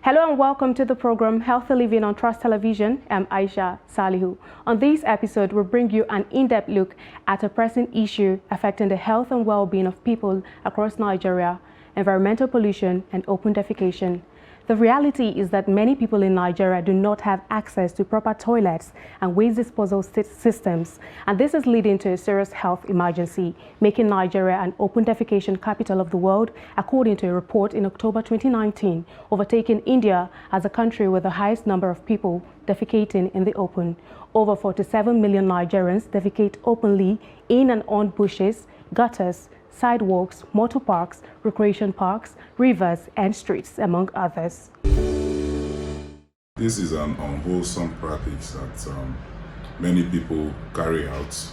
Hello and welcome to the program Healthy Living on Trust Television. I'm Aisha Salihu. On this episode, we'll bring you an in-depth look at a pressing issue affecting the health and well-being of people across Nigeria: environmental pollution and open defecation. The reality is that many people in Nigeria do not have access to proper toilets and waste disposal systems, and this is leading to a serious health emergency, making Nigeria an open defecation capital of the world, according to a report in October 2019, overtaking India as a country with the highest number of people defecating in the open. Over 47 million Nigerians defecate openly in and on bushes, gutters, sidewalks, motor parks, recreation parks, rivers, and streets, among others. This is an unwholesome practice that many people carry out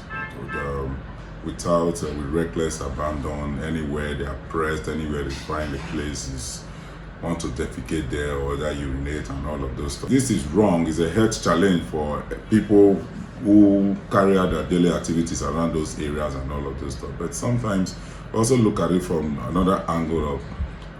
with reckless abandon. Anywhere they are pressed, anywhere they find a place, want to defecate there or that urinate and all of those stuff. This is wrong. It's a health challenge for people who carry out their daily activities around those areas and all of those stuff. But sometimes also look at it from another angle of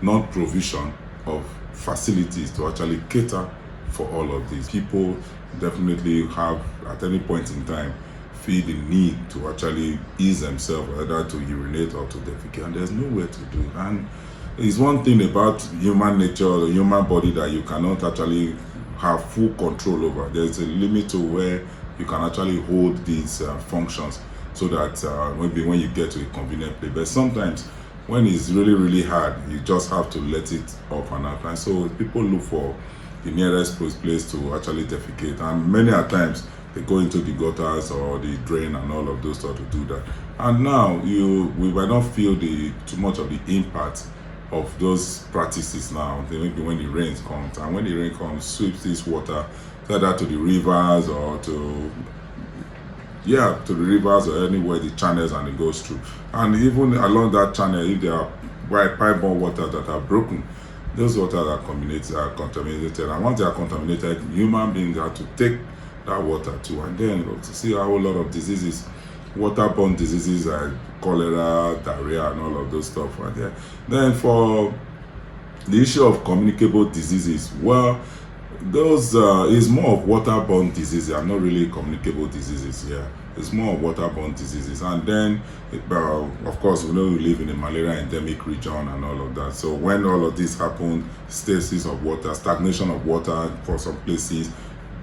non-provision of facilities to actually cater for all of these. People definitely have, at any point in time, feel the need to actually ease themselves, either to urinate or to defecate, and there's nowhere to do it. And it's one thing about human nature, the human body, that you cannot actually have full control over. There's a limit to where you can actually hold these functions, so that maybe when you get to a convenient place. But sometimes when it's really, really hard, you just have to let it off and out. And so people look for the nearest place to actually defecate. And many a times they go into the gutters or the drain and all of those stuff to do that. And now we might not feel too much of the impact of those practices now, maybe when the rain comes. And when the rain comes, sweeps this water, either to the rivers or to the rivers or anywhere the channels and it goes through. And even along that channel, if there are pipe-borne water that are broken, those waters are contaminated. And once they are contaminated, human beings have to take that water too. And then to see a whole lot of diseases, waterborne diseases like cholera, diarrhea, and all of those stuff. And then for the issue of communicable diseases, well, those is more of waterborne diseases and not really communicable diseases. It's more of waterborne diseases. And then of course, we know we live in a malaria endemic region and all of that. So when all of this happens, stasis of water, stagnation of water for some places,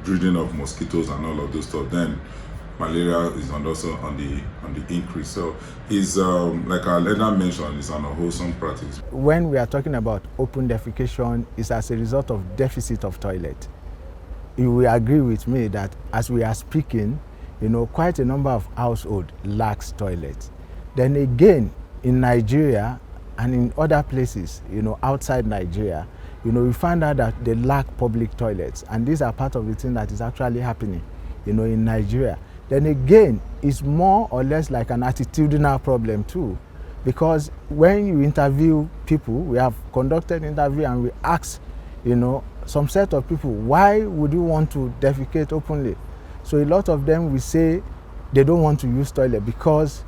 breeding of mosquitoes and all of those stuff, then malaria is also on the increase. So it's like I later mentioned, it's an unwholesome practice. When we are talking about open defecation, it's as a result of deficit of toilet. You will agree with me that as we are speaking, quite a number of households lacks toilets. Then again, in Nigeria and in other places, outside Nigeria, we find out that they lack public toilets, and these are part of the thing that is actually happening, in Nigeria. Then again, it's more or less like an attitudinal problem too, because when you interview people, we have conducted interview and we ask, some set of people, why would you want to defecate openly? So a lot of them will say they don't want to use toilet because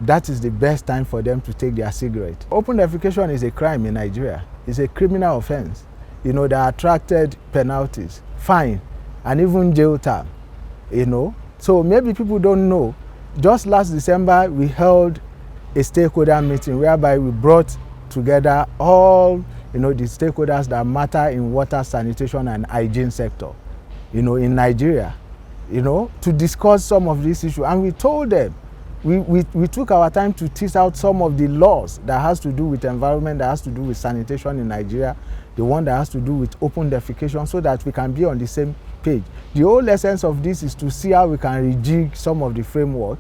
that is the best time for them to take their cigarette. Open defecation is a crime in Nigeria. It's a criminal offense. There are attracted penalties, fine, and even jail term, So maybe people don't know. Just last December, we held a stakeholder meeting whereby we brought together all, the stakeholders that matter in water, sanitation, and hygiene sector, in Nigeria, to discuss some of these issues. And we told them, we took our time to tease out some of the laws that has to do with environment, that has to do with sanitation in Nigeria, the one that has to do with open defecation, so that we can be on the same page. The whole essence of this is to see how we can rejig some of the framework.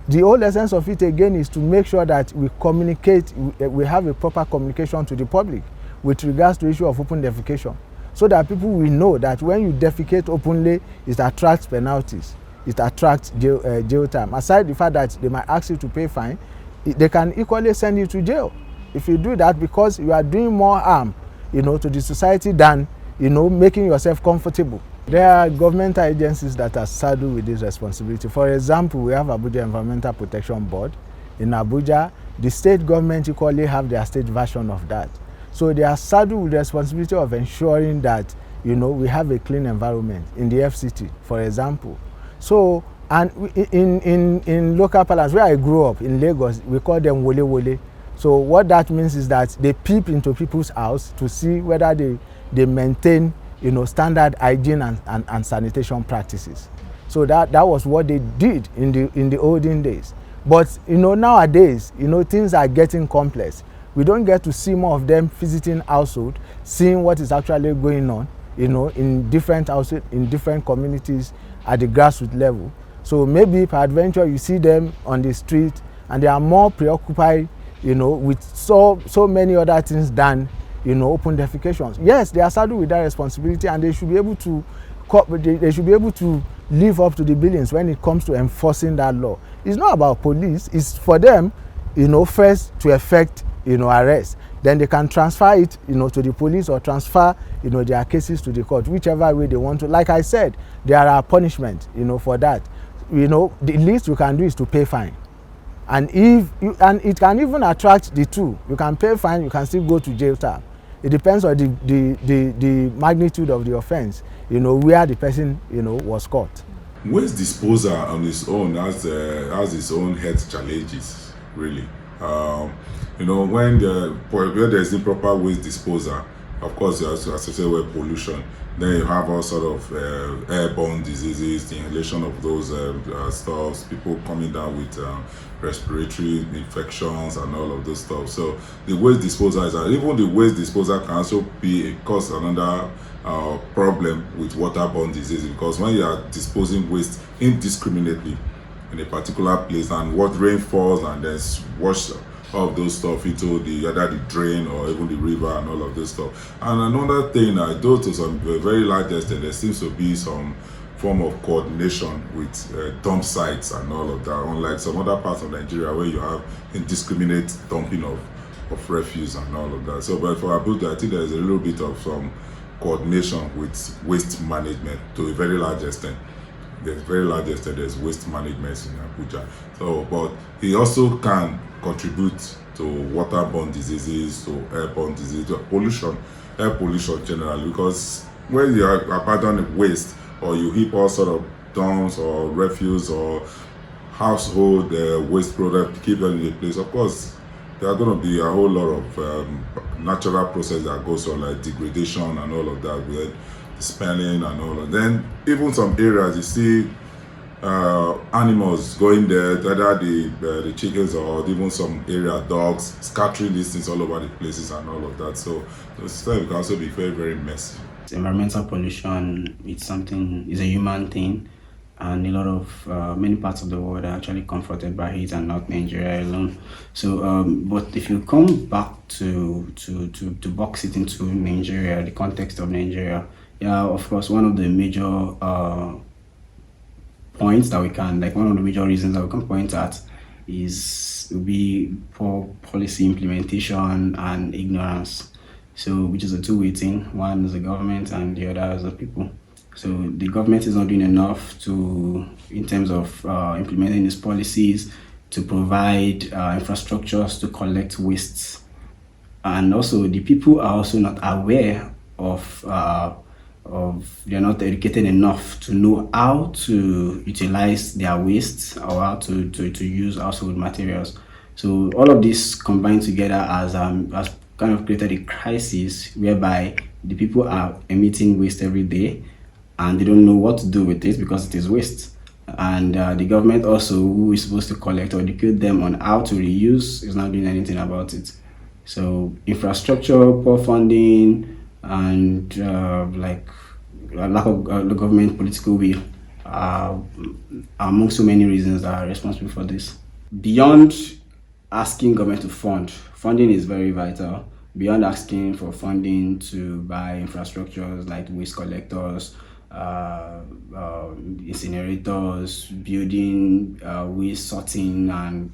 The whole essence of it again is to make sure that we communicate, we have a proper communication to the public with regards to the issue of open defecation, so that people will know that when you defecate openly, it attracts penalties, it attracts jail time. Aside the fact that they might ask you to pay fine, they can equally send you to jail if you do that, because you are doing more harm, to the society than, making yourself comfortable. There are governmental agencies that are saddled with this responsibility. For example, we have Abuja Environmental Protection Board. In Abuja, the state government equally have their state version of that. So they are saddled with the responsibility of ensuring that, we have a clean environment in the FCT, for example. So, and in local parlance, where I grew up in Lagos, we call them wole wole. So what that means is that they peep into people's house to see whether they maintain, standard hygiene and sanitation practices. So that was what they did in the olden days. But nowadays, things are getting complex. We don't get to see more of them visiting household, seeing what is actually going on, in different households, in different communities at the grassroots level. So maybe peradventure you see them on the street and they are more preoccupied, with so many other things than, open defecations. Yes, they are saddled with that responsibility, and they should be able to live up to the billings when it comes to enforcing that law. It's not about police. It's for them, first to effect, arrest. Then they can transfer it, to the police, or transfer, their cases to the court, whichever way they want to. Like I said, there are punishments, for that. The least you can do is to pay fine. And it can even attract the two. You can pay fine, you can still go to jail term. It depends on the magnitude of the offense, where the person, was caught. Waste disposal on its own has its own health challenges, really. When where there's improper waste disposal, of course, you are associated with pollution. Then you have all sort of airborne diseases, the inhalation of those stuffs, people coming down with respiratory infections and all of those stuff. So the waste disposal even the waste disposal can also cause another problem with waterborne diseases, because when you are disposing waste indiscriminately in a particular place, and what rain falls and then wash of those stuff into either the drain or even the river and all of this stuff. And another thing, though to some very large extent, there seems to be some form of coordination with dump sites and all of that, unlike some other parts of Nigeria where you have indiscriminate dumping of refuse and all of that. So, but for Abuja, I think there's a little bit of some coordination with waste management to a very large extent. There's waste management in Abuja. So, but he also can contribute to waterborne diseases, to airborne diseases, to air pollution generally, because when you abandon waste, or you heap all sort of dumps or refuse or household waste products, keep them in a place, of course, there are going to be a whole lot of natural process that goes on, like degradation and all of that, with spelling and all of that. Then even some areas you see animals going there, whether the chickens or even some area dogs, scattering these things all over the places and all of that. So the system can also be very, very messy. Environmental pollution is a human thing, and a lot of many parts of the world are actually confronted by it, and not Nigeria alone. So, but if you come back to box it into Nigeria, the context of Nigeria, yeah, of course, one of the major points that we can, one of the major reasons that we can point at will be poor policy implementation and ignorance. So, which is a two-way thing. One is the government and the other is the people. So the government is not doing enough in terms of implementing its policies to provide infrastructures to collect wastes. And also the people are also not aware they're not educated enough to know how to utilize their wastes or how to use household materials. So all of this combined together has kind of created a crisis whereby the people are emitting waste every day and they don't know what to do with it because it is waste. And the government also, who is supposed to collect or educate them on how to reuse, is not doing anything about it. So infrastructure, poor funding, and lack of the government political will are among so many reasons that are responsible for this. Beyond asking government to funding is very vital. Beyond asking for funding to buy infrastructures like waste collectors, incinerators, building waste sorting and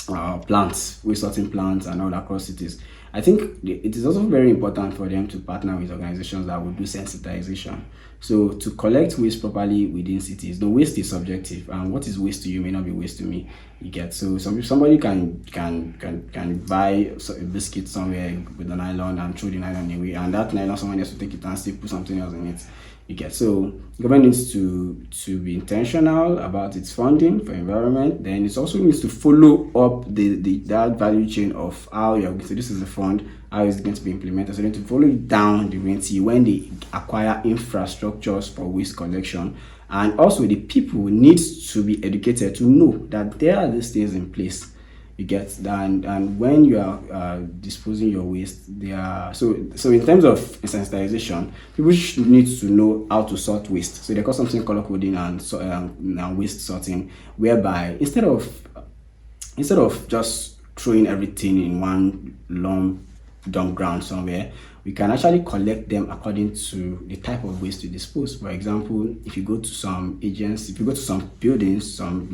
waste sorting plants and all across cities. I think it is also very important for them to partner with organizations that will do sensitization. So to collect waste properly within cities, the waste is subjective, and what is waste to you may not be waste to me. You get, so somebody can buy a biscuit somewhere with a nylon and throw the nylon away, and that nylon someone else will take it and still put something else in it. You get, so government needs to be intentional about its funding for environment. Then it also needs to follow up that value chain of how you're going to, this is the fund, how is it going to be implemented. So they need to follow it down the way and see when they acquire infrastructures for waste collection. And also the people need to be educated to know that there are these things in place. You get, and when you are disposing your waste, there are so in terms of sensitization, people need to know how to sort waste. So they call something color coding and waste sorting, whereby instead of just throwing everything in one long dump ground somewhere, we can actually collect them according to the type of waste to dispose. For example, if you go to some agencies, if you go to some buildings, some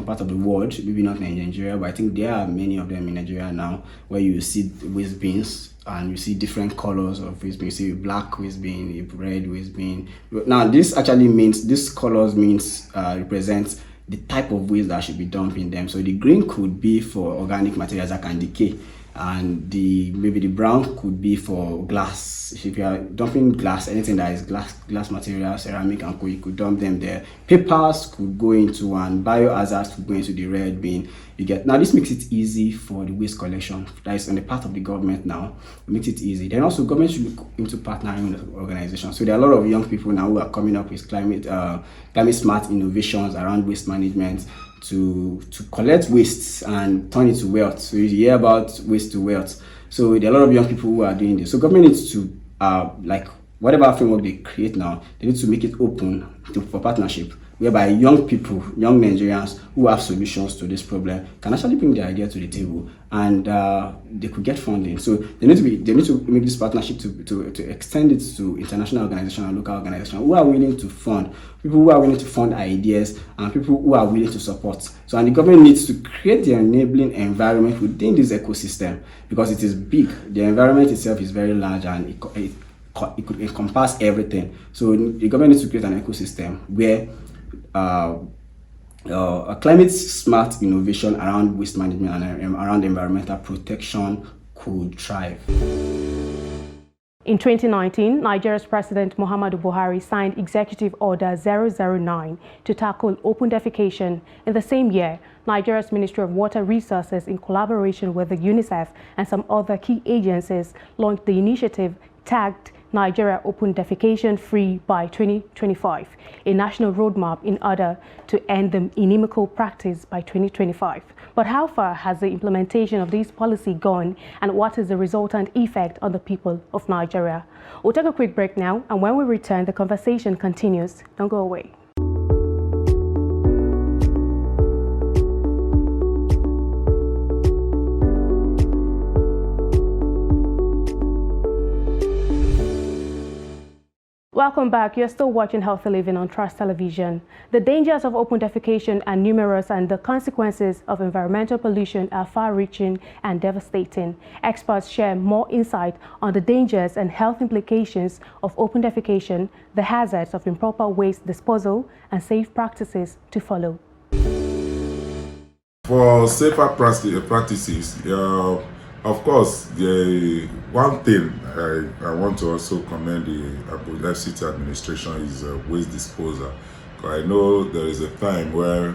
part of the world, maybe not in Nigeria, but I think there are many of them in Nigeria now, where you see waste bins and you see different colors of waste bin. You see a black waste bin, a red waste bin. Now, this actually means, this colors means represents the type of waste that should be dumped in them. So the green could be for organic materials that can decay, and maybe the brown could be for glass. If you are dumping glass, anything that is glass material, ceramic and co, you could dump them there. Papers could go into one, biohazards could go into the red bin. You get, now this makes it easy for the waste collection. That is on the part of the government now. It makes it easy. Then also government should look into partnering with organizations. So there are a lot of young people now who are coming up with climate smart innovations around waste management, to collect waste and turn it to wealth. So you hear about waste to wealth. So there are a lot of young people who are doing this. So government needs to whatever framework they create now, they need to make it open for partnership, whereby young people, young Nigerians who have solutions to this problem can actually bring their idea to the table, and they could get funding. So they need to make this partnership to extend it to international organizations and local organizations who are willing to fund, people who are willing to fund ideas, and people who are willing to support. So, and the government needs to create the enabling environment within this ecosystem, because it is big. The environment itself is very large, and it could encompass everything. So the government needs to create an ecosystem where a climate smart innovation around waste management and around environmental protection could thrive. In 2019, Nigeria's President Muhammadu Buhari signed Executive Order 009 to tackle open defecation. In the same year, Nigeria's Ministry of Water Resources, in collaboration with the UNICEF and some other key agencies, launched the initiative tagged Nigeria Open Defecation Free by 2025, a national roadmap in order to end the inimical practice by 2025. But how far has the implementation of this policy gone, and what is the resultant effect on the people of Nigeria? We'll take a quick break now, and when we return, the conversation continues. Don't go away. Welcome back. You're still watching Healthy Living on Trust Television. The dangers of open defecation are numerous, and the consequences of environmental pollution are far-reaching and devastating. Experts share more insight on the dangers and health implications of open defecation, the hazards of improper waste disposal, and safe practices to follow. For safer practices, of course, the one thing I want to also commend the Abuja City administration is waste disposal. I know there is a time where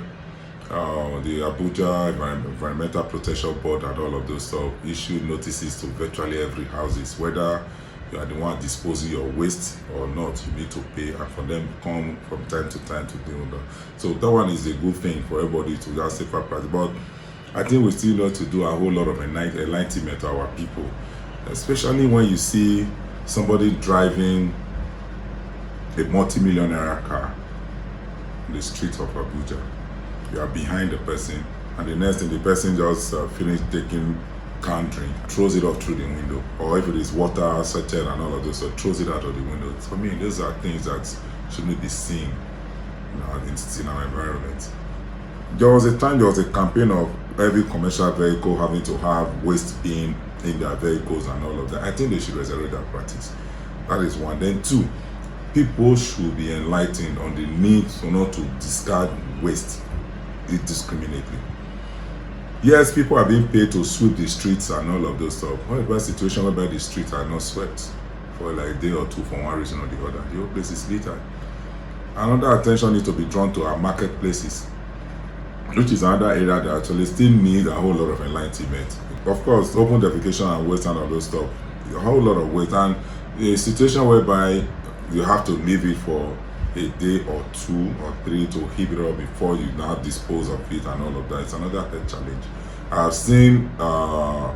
the Abuja Environmental Protection Board and all of those stuff issued notices to virtually every houses, whether you are the one disposing your waste or not, you need to pay, and for them to come from time to time to do that. So that one is a good thing for everybody to have safer practice. But I think we still need to do a whole lot of enlightenment to our people, especially when you see somebody driving a multi-millionaire car in the streets of Abuja. You are behind the person, and the next thing, the person just finished taking canned drink, throws it off through the window, or if it is water, sachet and all of those, so throws it out of the window. For me, those are things that shouldn't be seen in our environment. There was a time, there was a campaign of every commercial vehicle having to have waste bin in their vehicles and all of that. I think they should resurrect that practice. That is one. Then two, people should be enlightened on the need not to discard waste indiscriminately. Yes, people are being paid to sweep the streets and all of those stuff. What about a situation whereby the streets are not swept for like a day or two for one reason or the other? The whole place is littered. Another attention needs to be drawn to our marketplaces, which is another area that actually still needs a whole lot of enlightenment. Of course, open defecation and waste and all those stuff, a whole lot of waste, and a situation whereby you have to leave it for a day or 2 or 3 to heap it up before you now dispose of it and all of that. It's another health challenge. I've seen, I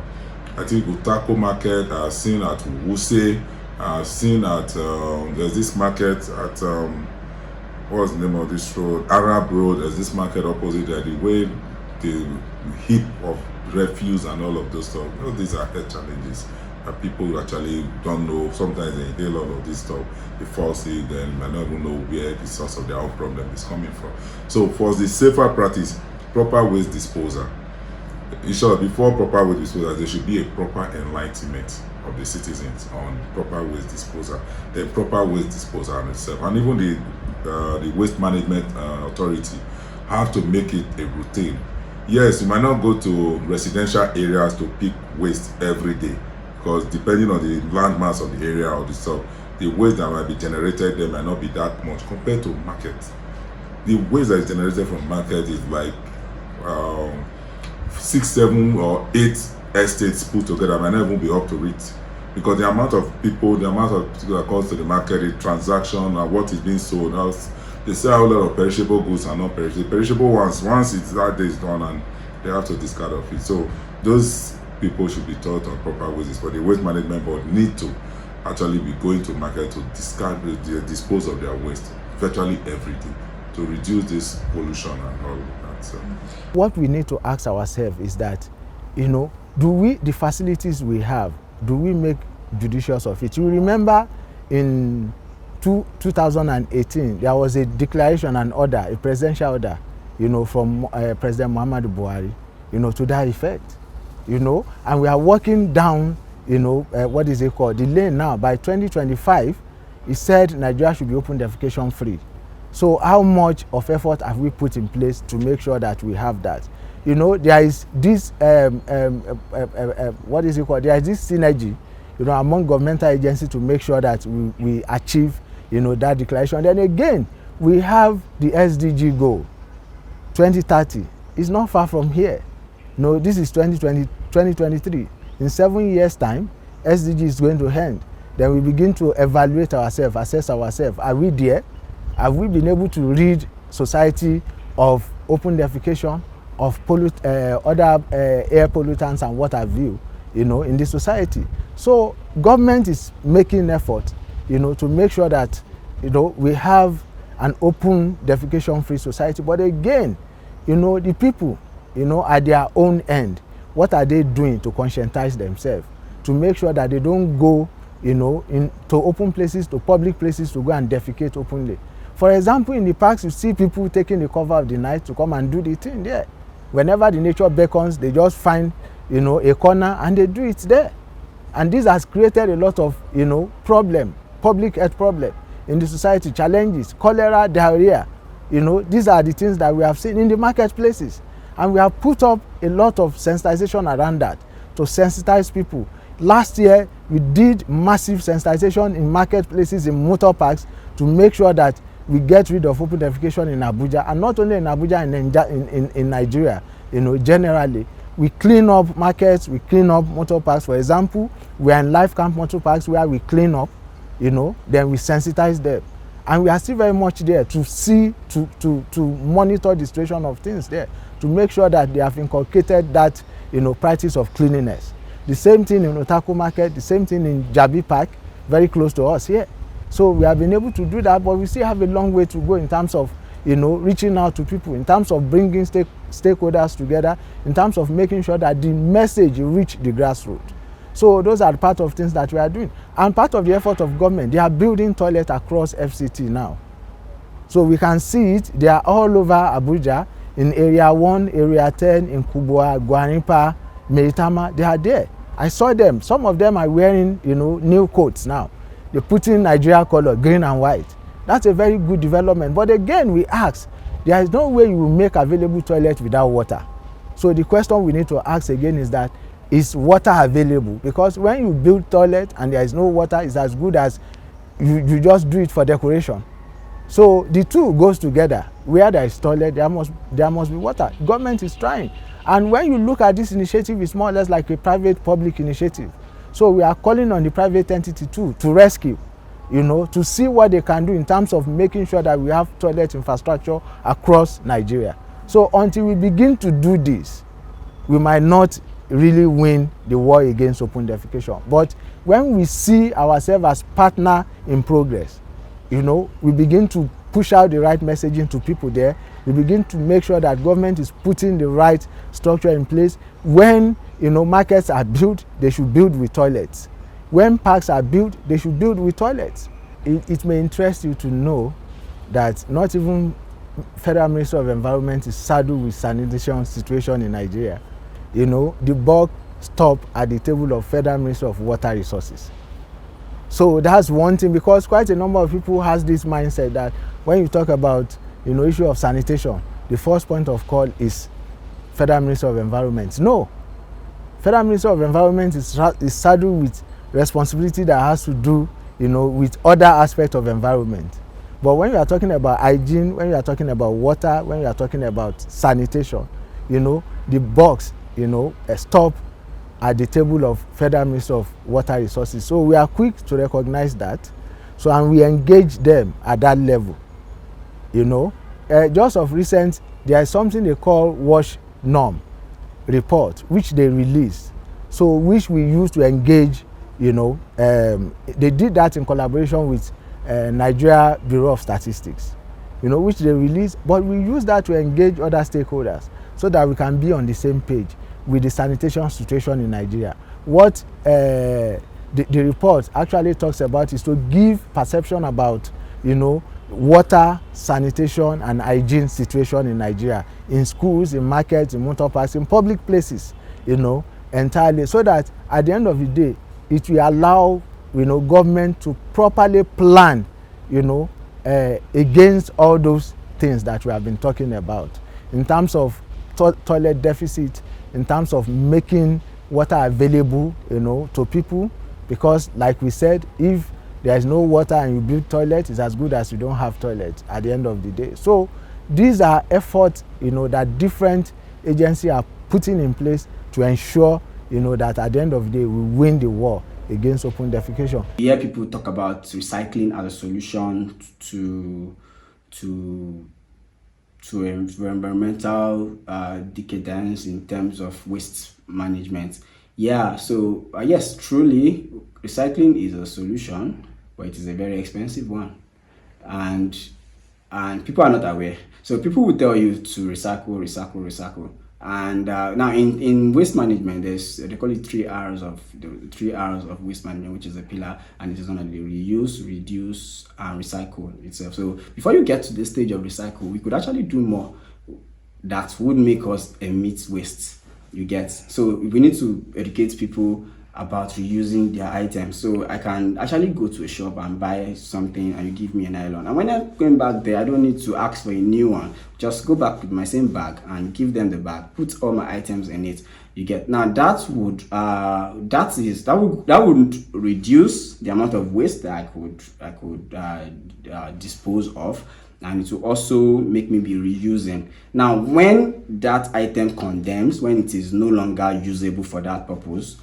think, Utako market, I've seen at Wuse, I've seen at, there's this market at, what's the name of this road? Arab Road. There's this market opposite there. The way the heap of refuse and all of those stuff. These are health challenges that people actually don't know. Sometimes they inhale all of this stuff, they fall sick, then might not even know where the source of their own problem is coming from. So for the safer practice, proper waste disposal. In short, before proper waste disposal, there should be a proper enlightenment of the citizens on proper waste disposal, the proper waste disposal on itself, and even the waste management authority have to make it a routine. Yes, you might not go to residential areas to pick waste every day, because depending on the landmass of the area or the stuff, the waste that might be generated there might not be that much compared to market. The waste that is generated from market is like 6, 7, or 8 estates put together, might not even be up to it, because the amount of people that comes to the market, the transaction, and what is being sold out, they sell a lot of perishable goods and not perishable. The perishable ones, once it's that day is done, and they have to discard of it. So those people should be taught on proper waste, but the waste management board need to actually be going to market to discard, dispose of their waste virtually every day to reduce this pollution and all of that. So what we need to ask ourselves is that, the facilities we have, do we make judicious of it? You remember in 2018, there was a declaration and order, a presidential order, from President Muhammadu Buhari, to that effect, and we are working down, what is it called, the lane now. By 2025, he said Nigeria should be open defecation free. So how much of effort have we put in place to make sure that we have that? There is this, what is it called, there is this synergy, among governmental agencies to make sure that we achieve, that declaration. Then again, we have the SDG goal, 2030. It's not far from here. This is 2023. In 7 years' time, SDG is going to end. Then we begin to evaluate ourselves, assess ourselves. Are we there? Have we been able to rid society of open defecation, of other air pollutants and what have you, in the society? So government is making effort, to make sure that, we have an open defecation-free society. But again, the people, at their own end, what are they doing to conscientize themselves, to make sure that they don't go, into open places, to public places, to go and defecate openly? For example, in the parks, you see people taking the cover of the night to come and do the thing there. Whenever the nature beckons, they just find, a corner and they do it there. And this has created a lot of, problem, public health problem in the society, challenges, cholera, diarrhea. These are the things that we have seen in the marketplaces. And we have put up a lot of sensitization around that to sensitize people. Last year, we did massive sensitization in marketplaces, in motor parks, to make sure that we get rid of open defecation in Abuja, and not only in Abuja, in Nigeria, generally. We clean up markets, we clean up motor parks. For example, we are in life camp motor parks where we clean up, then we sensitize them. And we are still very much there to see, to monitor the situation of things there, to make sure that they have inculcated that, practice of cleanliness. The same thing in Otako Market, the same thing in Jabi Park, very close to us here. So we have been able to do that, but we still have a long way to go in terms of, reaching out to people, in terms of bringing stakeholders together, in terms of making sure that the message reach the grassroots. So those are part of things that we are doing. And part of the effort of government, they are building toilets across FCT now. So we can see it, they are all over Abuja, in Area 1, Area 10, in Kubwa, Guanipa, Meitama, they are there. I saw them. Some of them are wearing, new coats now. They put in Nigeria color, green and white. That's a very good development. But again, we ask, there is no way you will make available toilet without water. So the question we need to ask again is that, is water available? Because when you build toilet and there is no water, it's as good as you just do it for decoration. So the two goes together. Where there is toilet, there must be water. Government is trying. And when you look at this initiative, it's more or less like a private-public initiative. So we are calling on the private entity too to rescue, to see what they can do in terms of making sure that we have toilet infrastructure across Nigeria. So until we begin to do this, we might not really win the war against open defecation. But when we see ourselves as partner in progress, we begin to push out the right messaging to people there. We begin to make sure that government is putting the right structure in place. When markets are built, they should build with toilets. When parks are built, they should build with toilets. It may interest you to know that not even Federal Ministry of Environment is saddled with sanitation situation in Nigeria. The buck stop at the table of Federal Ministry of Water Resources. So that's one thing, because quite a number of people has this mindset that when you talk about issue of sanitation, the first point of call is Federal Ministry of Environment. No, Federal Ministry of Environment is saddled with responsibility that has to do with other aspects of environment. But when you are talking about hygiene, when you are talking about water, when you are talking about sanitation, the box stop at the table of Federal Ministry of Water Resources. So we are quick to recognize that. So, and we engage them at that level. Just of recent, there is something they call WASH norm report, which they released. So, which we use to engage, they did that in collaboration with Nigeria Bureau of Statistics, which they released, but we use that to engage other stakeholders so that we can be on the same page with the sanitation situation in Nigeria. What the report actually talks about is to give perception about, water, sanitation, and hygiene situation in Nigeria, in schools, in markets, in motor parks, in public places, entirely, so that at the end of the day, it will allow, government to properly plan, against all those things that we have been talking about, in terms of toilet deficit, in terms of making water available, to people, because like we said, if there is no water and you build toilet, it's as good as you don't have toilet at the end of the day. So these are efforts, that different agencies are putting in place to ensure, that at the end of the day, we win the war against open defecation. You hear people talk about recycling as a solution to environmental decadence in terms of waste management. Yeah, so yes, truly, recycling is a solution, but it is a very expensive one, and people are not aware. So people will tell you to recycle, and now in waste management, they call it 3 R's of waste management, which is a pillar, and it is going to be reuse, reduce, and recycle itself. So before you get to this stage of recycle, we could actually do more that would make us emit waste. You get, so we need to educate people about reusing their items. So I can actually go to a shop and buy something and you give me a nylon, and when I'm going back there, I don't need to ask for a new one. Just go back with my same bag and give them the bag, put all my items in it. You get, now that would reduce the amount of waste that I could dispose of, and it will also make me be reusing. Now when that item condemns, when it is no longer usable for that purpose,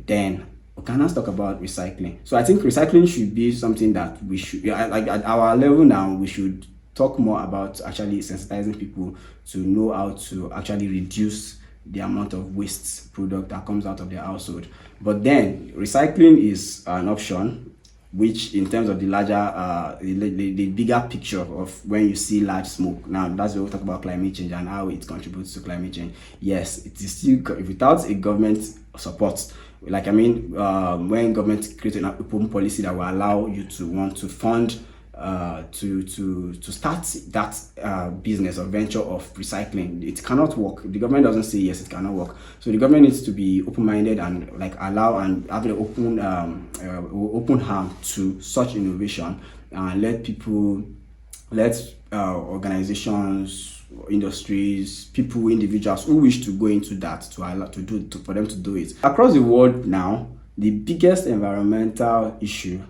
then we can now talk about recycling. So I think recycling should be something that we should, like at our level now, we should talk more about actually sensitizing people to know how to actually reduce the amount of waste product that comes out of their household. But then recycling is an option, which in terms of the larger, the bigger picture of when you see large smoke. Now that's where we talk about climate change and how it contributes to climate change. Yes, it is still, without a government support, when government creates an open policy that will allow you to want to fund to start that business or venture of recycling. It cannot work. The government doesn't say yes, it cannot work. So the government needs to be open-minded and like allow and have an open hand to such innovation, and let organizations, industries, people, individuals who wish to go into that for them to do it. Across the world now, the biggest environmental issue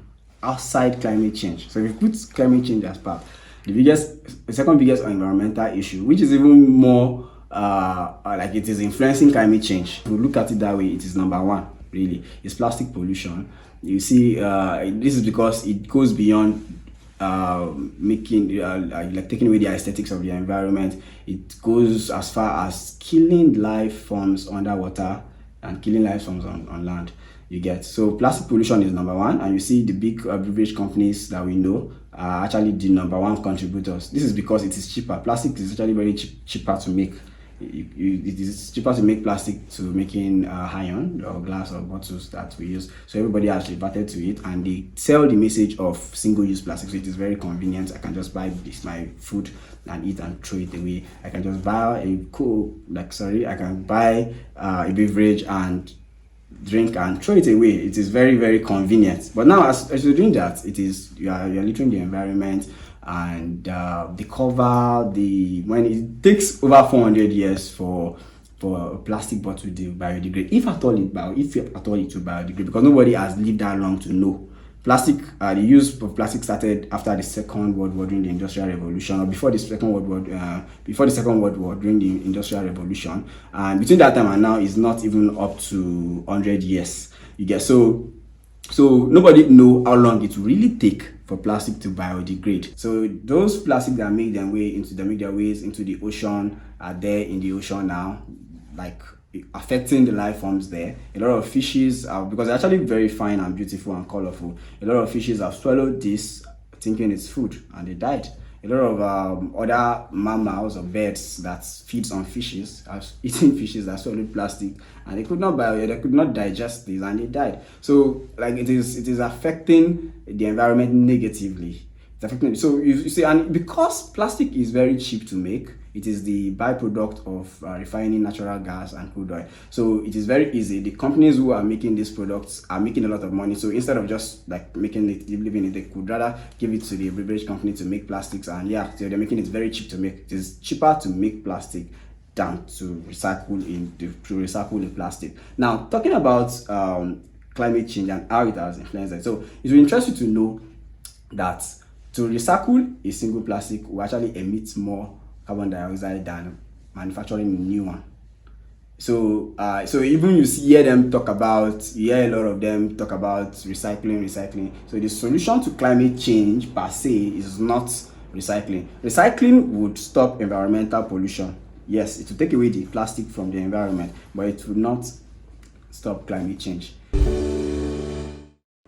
outside climate change. So if we put climate change as part, the second biggest environmental issue, which is even more like it is influencing climate change. If we look at it that way, it is number one, really, is plastic pollution. You see, this is because it goes beyond making like taking away the aesthetics of the environment. It goes as far as killing life forms underwater and killing life forms on land. You get, so plastic pollution is number one, and you see the big beverage companies that we know are actually the number one contributors. This is because it is cheaper. Plastic is actually very cheaper to make. It is cheaper to make plastic to making iron or glass or bottles that we use. So everybody has reverted to it, and they sell the message of single-use plastic. So it is very convenient. I can just buy my food and eat and throw it away. I can just buy I can buy a beverage and drink and throw it away. It is very, very convenient. But now as you're doing that, you're littering the environment, and when it takes over 400 years for a plastic bottle to biodegrade, if at all it will biodegrade, because nobody has lived that long to know. The use of plastic started after the Second World War during the Industrial Revolution, or before the Second World War during the Industrial Revolution, and between that time and now is not even up to 100 years. You get, so nobody know how long it will really take for plastic to biodegrade. So those plastics that make their ways into the ocean are there in the ocean now, like affecting the life forms there. A lot of fishes because they're actually very fine and beautiful and colorful. A lot of fishes have swallowed this thinking it's food, and they died. A lot of other mammals or birds that feeds on fishes have eaten fishes that swallowed plastic, and they could not digest this, and they died. So like it is affecting the environment negatively. It's affecting. So you see, and because plastic is very cheap to make, it is the byproduct of refining natural gas and crude oil. So it is very easy. The companies who are making these products are making a lot of money. So instead of just like making it, living it, they could rather give it to the beverage company to make plastics. And yeah, so they're making it very cheap to make. It is cheaper to make plastic than to recycle the plastic. Now, talking about climate change and how it has influenced it. So it will interest you to know that to recycle a single plastic will actually emit more carbon dioxide than manufacturing a new one. So even you hear a lot of them talk about recycling. So the solution to climate change per se is not recycling. Recycling would stop environmental pollution. Yes, it will take away the plastic from the environment, but it will not stop climate change.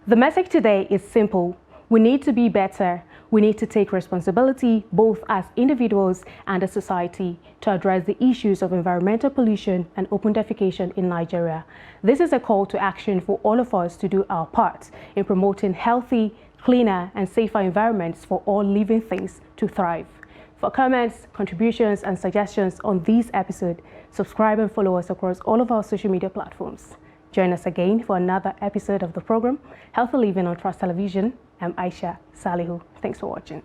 The message today is simple. We need to be better. We need to take responsibility both as individuals and as society to address the issues of environmental pollution and open defecation in Nigeria. This is a call to action for all of us to do our part in promoting healthy, cleaner and safer environments for all living things to thrive. For comments, contributions and suggestions on this episode, subscribe and follow us across all of our social media platforms. Join us again for another episode of the program, Healthy Living on Trust Television. I'm Aisha Salihu. Thanks for watching.